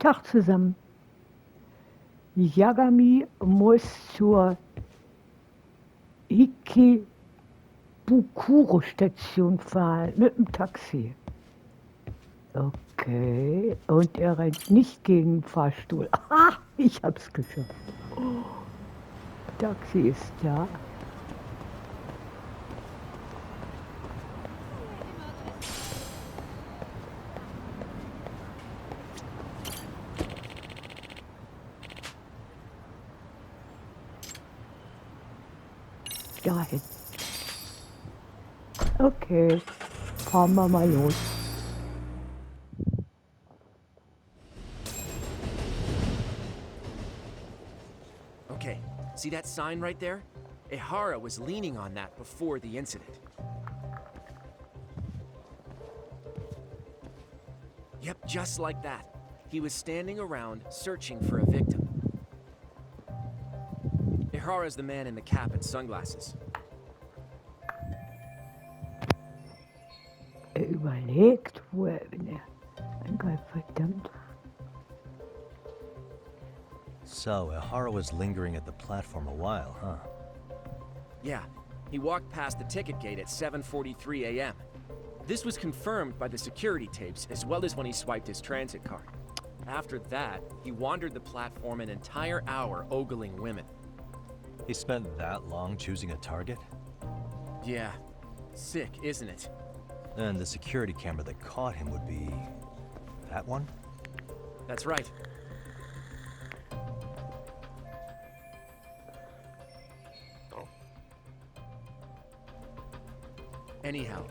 Tag zusammen. Yagami muss zur Ikebukuro-Station fahren mit dem Taxi. Okay, und er rennt nicht gegen den Fahrstuhl. Aha, ich hab's geschafft. Oh, Taxi ist da. Dahin. Okay, fahren wir mal los. Okay, see that sign right there? Ihara was leaning on that before the incident. Yep, just like that. He was standing around searching for a victim. Ihara's the man in the cap and sunglasses. Er überlegt, wo wenn er angreift, verdammt. So, Ihara was lingering at the platform a while, huh? Yeah, he walked past the ticket gate at 7:43 a.m. This was confirmed by the security tapes as well as when he swiped his transit card. After that, he wandered the platform an entire hour ogling women. He spent that long choosing a target? Yeah, sick, isn't it? And the security camera that caught him would be... that one? That's right. Anyhow,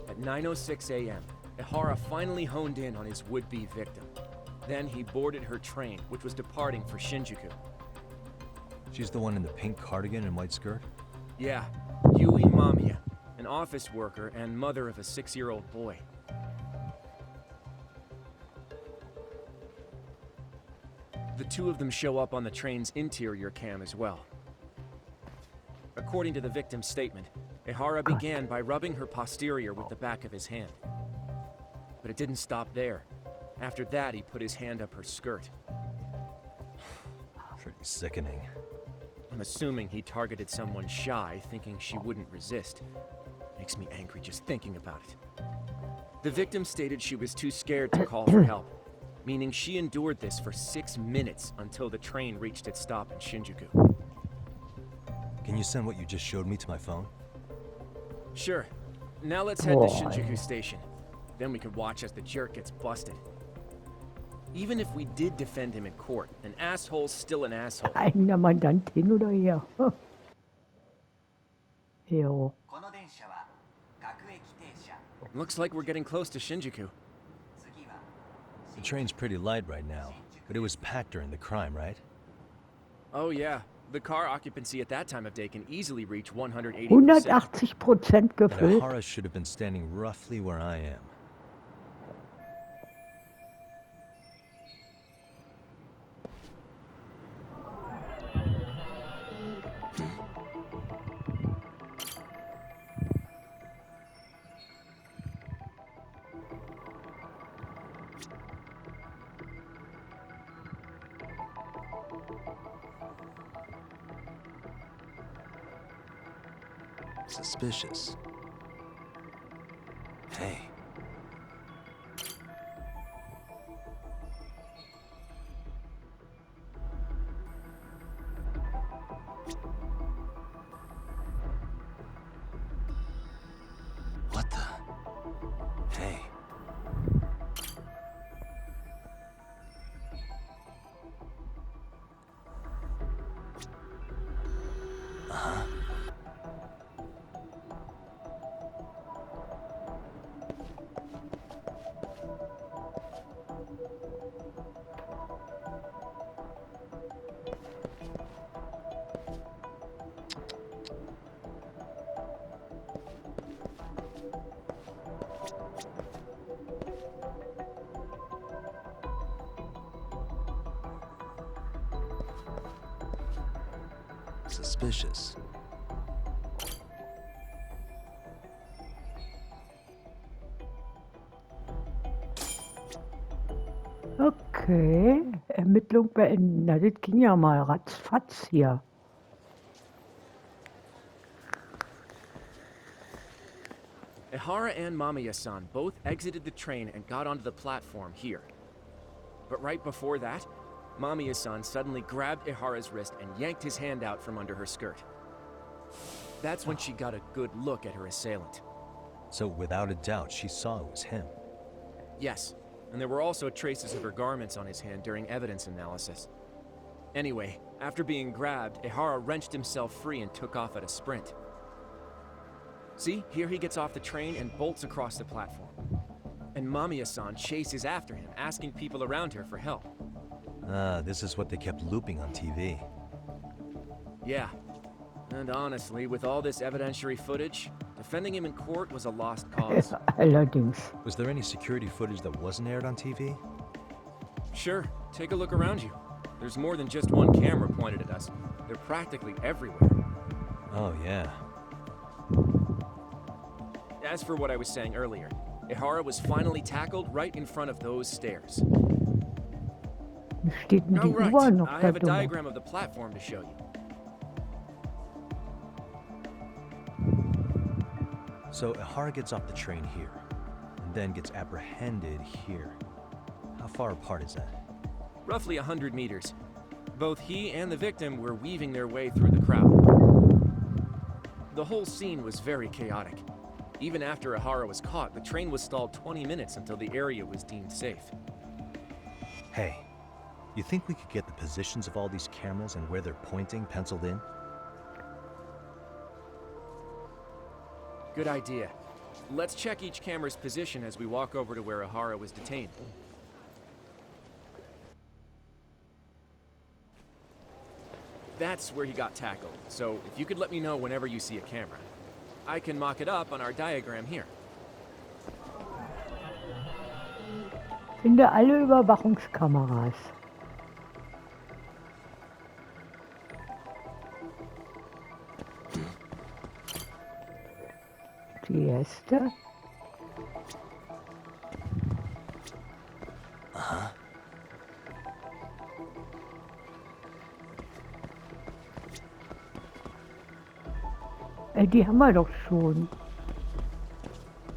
at 9:06 a.m., Ihara finally honed in on his would-be victim. Then he boarded her train, which was departing for Shinjuku. She's the one in the pink cardigan and white skirt? Yeah, Yui Mamiya, an office worker and mother of a 6-year-old boy. The two of them show up on the train's interior cam as well. According to the victim's statement, Ihara began by rubbing her posterior with the back of his hand. But it didn't stop there. After that, he put his hand up her skirt. Pretty sickening. I'm assuming he targeted someone shy, thinking she wouldn't resist. Makes me angry just thinking about it. The victim stated she was too scared to call for help, meaning she endured this for 6 minutes until the train reached its stop in Shinjuku. Can you send what you just showed me to my phone? Sure. Now let's head to Shinjuku Station. Then we can watch as the jerk gets busted. Even if we did defend him in court, an asshole's still an asshole. Einer Mandant hin oder her. Jo. Looks like we're getting close to Shinjuku. The train's pretty light right now, but it was packed during the crime, right? Oh yeah. The car occupancy at that time of day can easily reach 180%. 180% And gefüllt. Ihara should have been standing roughly where I am. Suspicious. Hey. What the? Hey. Uh-huh. Suspicious. Okay, Ermittlung beenden. Na, das ging ja mal ratzfatz hier. Ihara and Mamiya-san both exited the train and got onto the platform here. But right before that, Mamiya-san suddenly grabbed Ihara's wrist and yanked his hand out from under her skirt. That's when she got a good look at her assailant. So without a doubt, she saw it was him. Yes, and there were also traces of her garments on his hand during evidence analysis. Anyway, after being grabbed, Ihara wrenched himself free and took off at a sprint. See, here he gets off the train and bolts across the platform. And Mamiya-san chases after him, asking people around her for help. Ah, this is what they kept looping on TV. Yeah. And honestly, with all this evidentiary footage, defending him in court was a lost cause. Allerdings. Was there any security footage that wasn't aired on TV? Sure, take a look around you. There's more than just one camera pointed at us. They're practically everywhere. Oh, yeah. As for what I was saying earlier, Ihara was finally tackled right in front of those stairs. Wie steht denn Oh, die right. Uhr noch I da have a dumm? diagram of the platform to show you. So Ihara gets off the train here, and then gets apprehended here. How far apart is that? Roughly 100 meters. Both he and the victim were weaving their way through the crowd. The whole scene was very chaotic. Even after Ihara was caught, the train was stalled 20 minutes until the area was deemed safe. Hey, you think we could get the positions of all these cameras and where they're pointing penciled in? Good idea. Let's check each camera's position as we walk over to where Ihara was detained. That's where he got tackled, so if you could let me know whenever you see a camera. I can mock it up on our diagram here. Finde alle Überwachungskameras. Die erste. Die haben wir doch schon.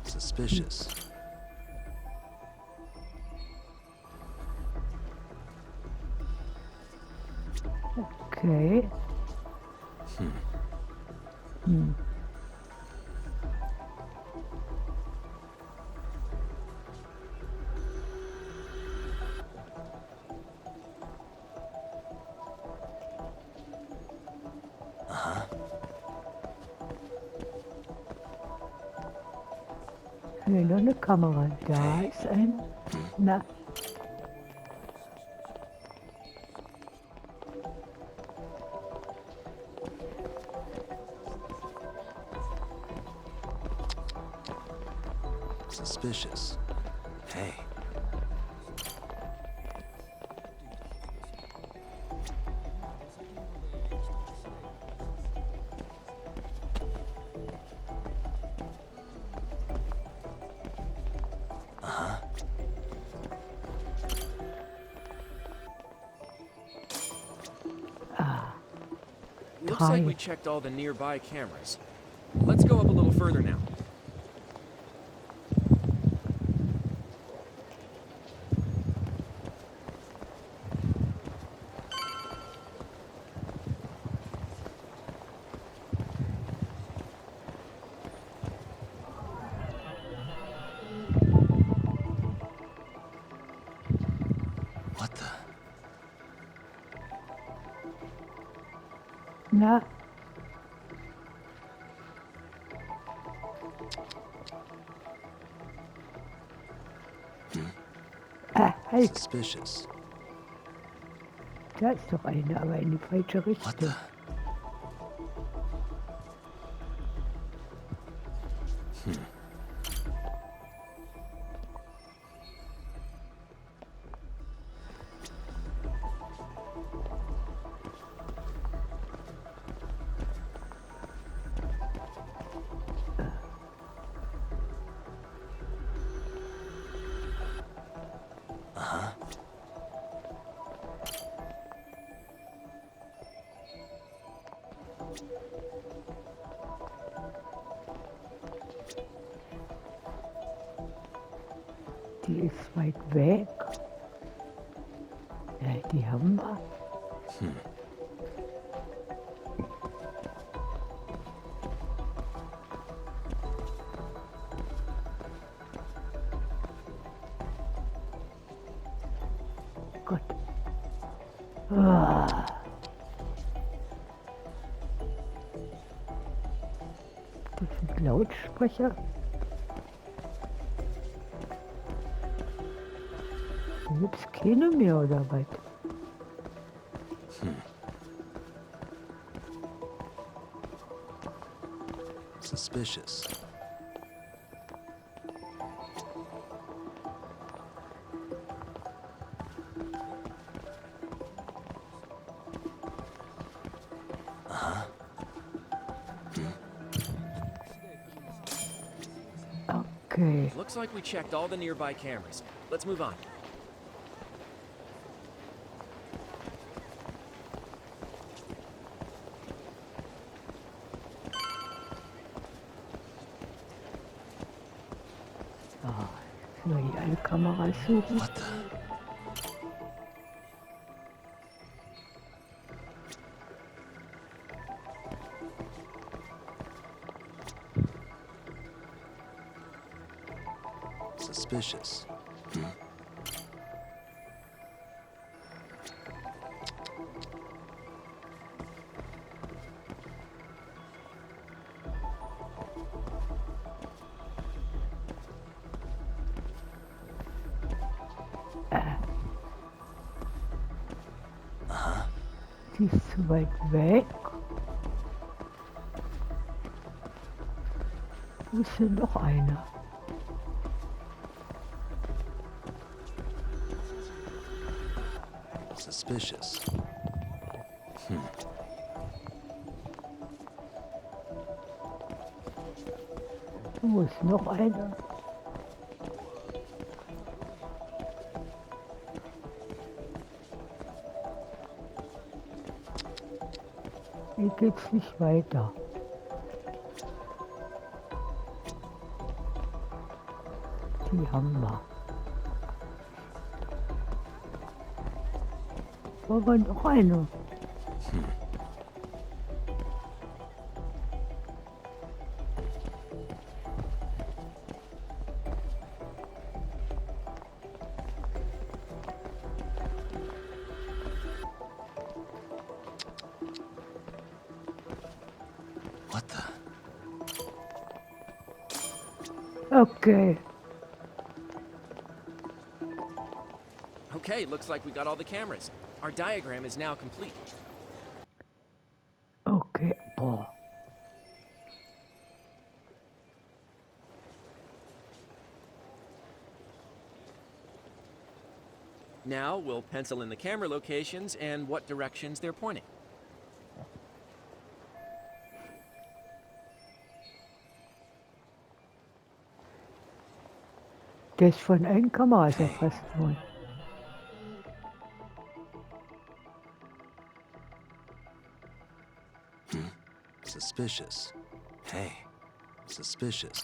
Suspicious. Okay. Nee, noch eine Kamera. Da ist ein. Na. Suspicious. Hey. Looks like we checked all the nearby cameras. Let's go up a little further now. What the? Na. Halt. Suspicious. Da ist doch eine, aber in die falsche What Richtung. the? Die ist weit weg. Ja, die haben wir. Gott. Ah. Das sind Lautsprecher. Da gibt's keine mehr oder was? Suspicious. Okay. Looks like we checked all the nearby cameras. Let's move on. Ah, nur hier alle Kameras suchen. What the? Suspicious. Die ist zu weit weg. Wo ist denn noch einer? Suspicious. Wo ist noch einer? Hier geht's nicht weiter. Die haben wir. Aber noch einer. What the? Okay. Okay, looks like we got all the cameras. Our diagram is now complete. Okay. Boah. Now we'll pencil in the camera locations and what directions they're pointing. Der ist von allen Kameras erfasst worden. Suspicious. Hey. Suspicious.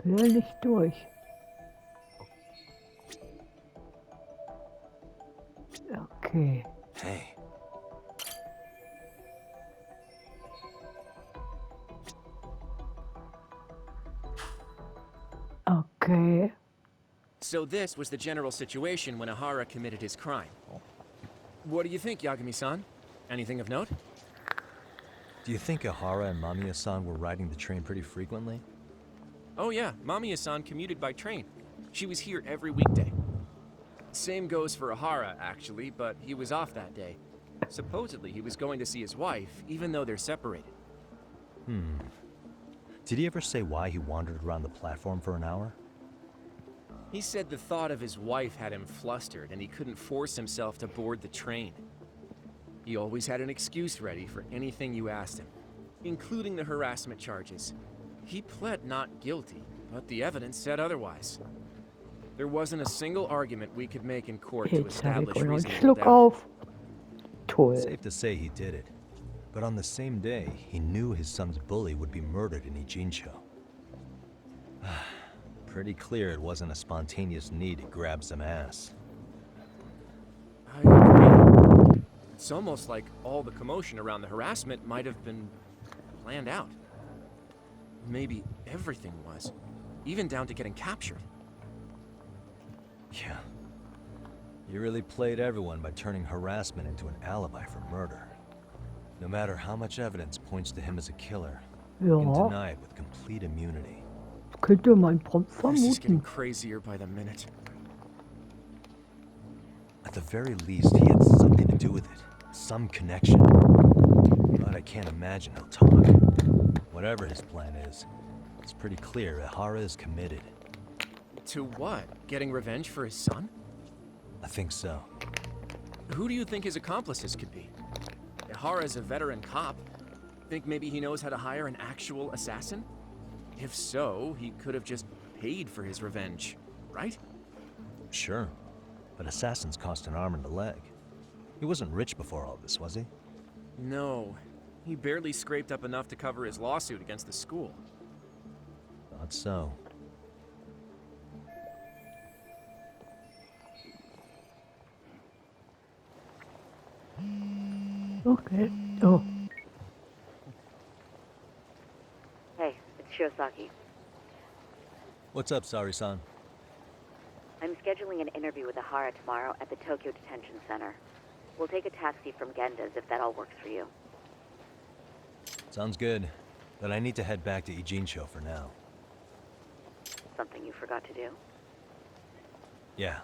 Will nicht durch. Okay. Hey. Okay. So this was the general situation when Ahara committed his crime. What do you think, Yagami-san? Anything of note? Do you think Ahara and Mamiya-san were riding the train pretty frequently? Oh yeah, Mamiya-san commuted by train. She was here every weekday. Same goes for Ahara, actually, but he was off that day. Supposedly, he was going to see his wife, even though they're separated. Did he ever say why he wandered around the platform for an hour? He said the thought of his wife had him flustered, and he couldn't force himself to board the train. He always had an excuse ready for anything you asked him, including the harassment charges. He pled not guilty, but the evidence said otherwise. There wasn't a single argument we could make in court to Jetzt habe ich establish auch noch einen reasonable Schluck doubt. auf. Toll. Safe to say he did it. But on the same day, he knew his son's bully would be murdered in Ijincho. Pretty clear it wasn't a spontaneous need to grab some ass. I agree. It's almost like all the commotion around the harassment might have been planned out. Maybe everything was, even down to getting captured. Yeah. You really played everyone by turning harassment into an alibi for murder. No matter how much evidence points to him as a killer, you can Ja, deny it with complete immunity. könnte man prompt This is getting vermuten. crazier by the minute. At the very least, he had something to do with it. Some connection. But I can't imagine he'll talk. Whatever his plan is, it's pretty clear Ihara is committed. To what? Getting revenge for his son? I think so. Who do you think his accomplices could be? Ihara's a veteran cop. Think maybe he knows how to hire an actual assassin? If so, he could have just paid for his revenge, right? Sure. But assassins cost an arm and a leg. He wasn't rich before all this, was he? No. He barely scraped up enough to cover his lawsuit against the school. Thought so. Okay. Oh, Hey, it's Shiosaki. What's up, Sari-san? I'm scheduling an interview with Ahara tomorrow at the Tokyo Detention Center. We'll take a taxi from Genda's if that all works for you. Sounds good. But I need to head back to Ijincho for now. Something you forgot to do? Yeah.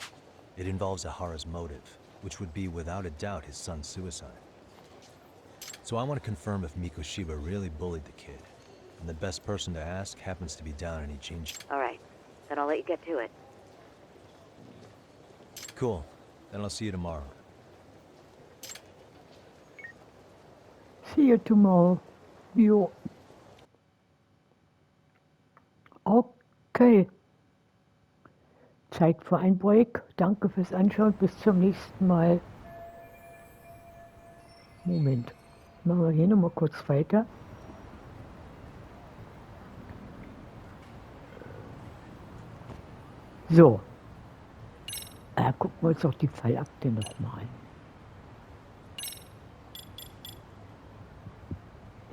It involves Ahara's motive, which would be without a doubt his son's suicide. So I want to confirm if Mikoshiba really bullied the kid. And the best person to ask happens to be down in Ijincho. All right, then I'll let you get to it. Cool. Then I'll see you tomorrow. see you tomorrow. Jo. Okay. Zeit für ein Break. Danke fürs Anschauen. Bis zum nächsten Mal. Moment. Machen wir hier nochmal kurz weiter. So. Gucken wir uns doch die Fallakte nochmal an.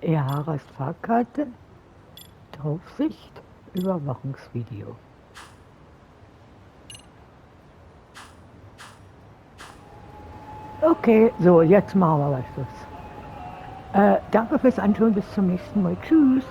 Eharas Fahrkarte. Draufsicht. Überwachungsvideo. Okay, so, jetzt machen wir was. Danke fürs Anschauen. Bis zum nächsten Mal. Tschüss.